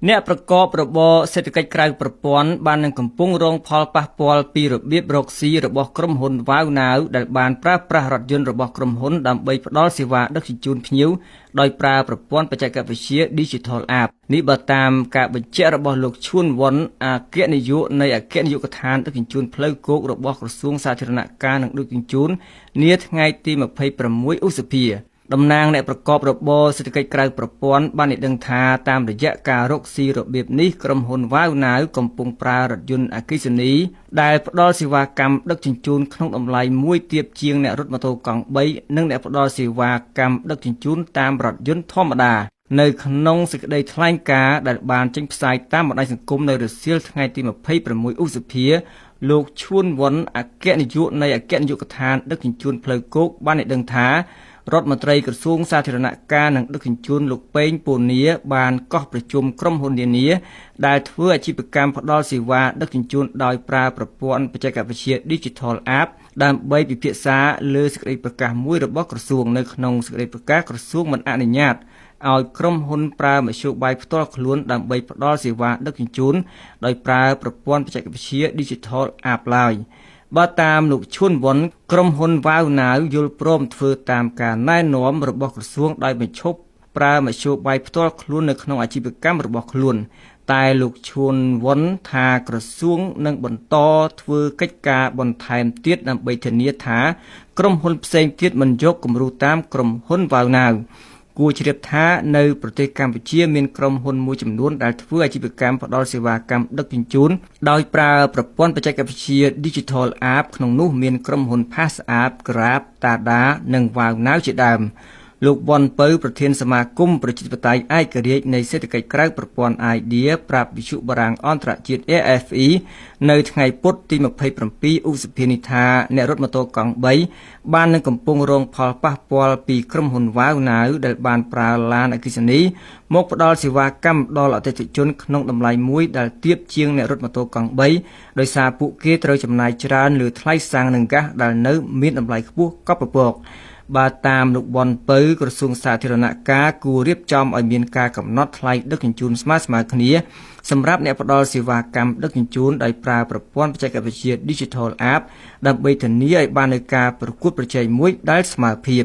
អ្នកប្រកបរបរសេដ្ឋកិច្ចក្រៅប្រព័ន្ធបាននឹងកំពុងរងផលប៉ះពាល់ពីរបៀបរកស៊ីរបស់ក្រុមហ៊ុន Wow Now ដែលបានប្រើប្រាស់រថយន្តរបស់ក្រុមហ៊ុនដើម្បីផ្ដល់សេវាដឹកជញ្ជូនភ្ញៀវដោយប្រើប្រព័ន្ធបច្ចេកវិទ្យា Digital App នេះបើតាមការបញ្ជាក់របស់លោកឈួនវ៉ុនអគ្គនាយកនៃអគ្គនាយកដ្ឋានដឹកជញ្ជូនផ្លូវគោករបស់ក្រសួងសាធារណការនិងដឹកជញ្ជូននាថ្ងៃទី26ឧសភាតំណាងអ្នកប្រកបរបរសេដ្ឋកិច្ចក្រៅប្រព័ន្ធបានដឹងថាតាមរយៈការរកស៊ីរបៀបនេះក្រុមហ៊ុន Wow Now កំពុងប្រើរថយន្តអគ្គិសនីដែលផ្ដល់សេវាកម្មដឹកជញ្ជូនក្នុងតម្លៃមួយទាបជាងអ្នករត់ម៉ូតូកង់3និងអ្នកផ្ដល់សេវាកម្មដឹកជញ្ជូនតាមរថយន្តធម្មតានៅក្នុងសេចក្តីថ្លែងការណ៍ដែលបានចេញផ្សាយតាមបណ្ដាញសង្គមនៅរសៀលថ្ងៃទី26ឧសភាលោកឈួនវ៉ុនអគ្គនាយកនៃអគ្គនាយកដ្ឋានដឹកជញ្ជូនផ្លូវគោកបានដឹងថារដ្ឋមន្ត្រីក្រសួងសាធារណការនិងដឹកជញ្ជូនលោកពេងពូនីបានកោះប្រជុំក្រុមហ៊ុននានាដែលធ្វើអាជីវកម្មផ្ដល់សេវាដឹកជញ្ជូនដោយប្រើប្រព័ន្ធបច្ចេកវិទ្យា Digital App ដើម្បីពិភាក្សាលើសេចក្តីប្រកាសមួយរបស់ក្រសួងនៅក្នុងសេចក្តីប្រកាសក្រសួងមិនអនុញ្ញាតឲ្យក្រុមហ៊ុនប្រើមធ្យោបាយផ្ទាល់ខ្លួនដើម្បីផ្ដល់សេវាដឹកជញ្ជូនដោយប្រើប្រព័ន្ធបច្ចេកវិទ្យា Digital App ឡើយបើតាមលោកឈួនវ៉ុនក្រុមហ៊ុន Wow Now យល់ព្រមធ្វើតាមការណែនាំរបស់ក្រសួងដោយបញ្ឈប់ប្រើមធ្យោបាយផ្ទាល់ខ្លួននៅក្នុងអាជីវកម្មរបស់ខ្លួនតែលោកឈួនវ៉ុនថាក្រសួងនឹងបន្តធ្វើកិច្ចការបន្ថែមទៀតដើម្បីធានាថាក្រុមហ៊ុនផ្សេងទៀតមិនយកគំរូតាមក្រុមហ៊ុន Wow Nowគួរជ្រាបថានៅប្រទេសកម្ពុជាមានក្រុមហ៊ុនមួយចំនួនដែលធ្វើអាជីវកម្មផ្ដល់សេវាកម្មដឹកជញ្ជូនដោយប្រើប្រព័ន្ធបច្ចេកវិទ្យា Digital App ក្នុងនោះមានក្រុមហ៊ុន Pass App, Grab, Tada និង Wow Now ជាដើមលោកវ៉ុនពៅប្រធានសមាគមប្រជាធិបតេយ្យឯករាជ្យនៃសេដ្ឋកិច្ចក្រៅប្រព័ន្ធ IDEA ប្រាប់វិទ្យុបារាំងអន្តរជាតិ AFE នៅថ្ងៃពុធទី27ឧសភានេះថាអ្នករត់ម៉ូតូកង់3បាននឹងកំពុងរងផលប៉ះពាល់ពីក្រុមហ៊ុន Wow Now ដែលបានប្រើឡានអគ្គិសនីមកផ្ដល់សេវាកម្មដល់អតិថិជនក្នុងតម្លៃមួយដែលទាបជាងអ្នករត់ម៉ូតូកង់3ដោយសារពួកគេត្រូវចំណាយច្រើនលើថ្លៃសាំងនិងហ្គាសដែលនៅមានតម្លៃខ្ពស់កប់ពពកបើតាមលោកវ៉ុនពៅក្រសួងសាធារណការគួររៀបចំឲ្យមានការកំណត់ថ្លៃដឹកជញ្ជូនស្មើៗគ្នាសម្រាប់អ្នកផ្ដល់សេវាកម្មដឹកជញ្ជូនដោយប្រើប្រព័ន្ធបច្ចេកវិទ្យា Digital App ដើម្បីធានាឲ្យបាននូវការប្រកួតប្រជែងមួយដែលស្មើភាព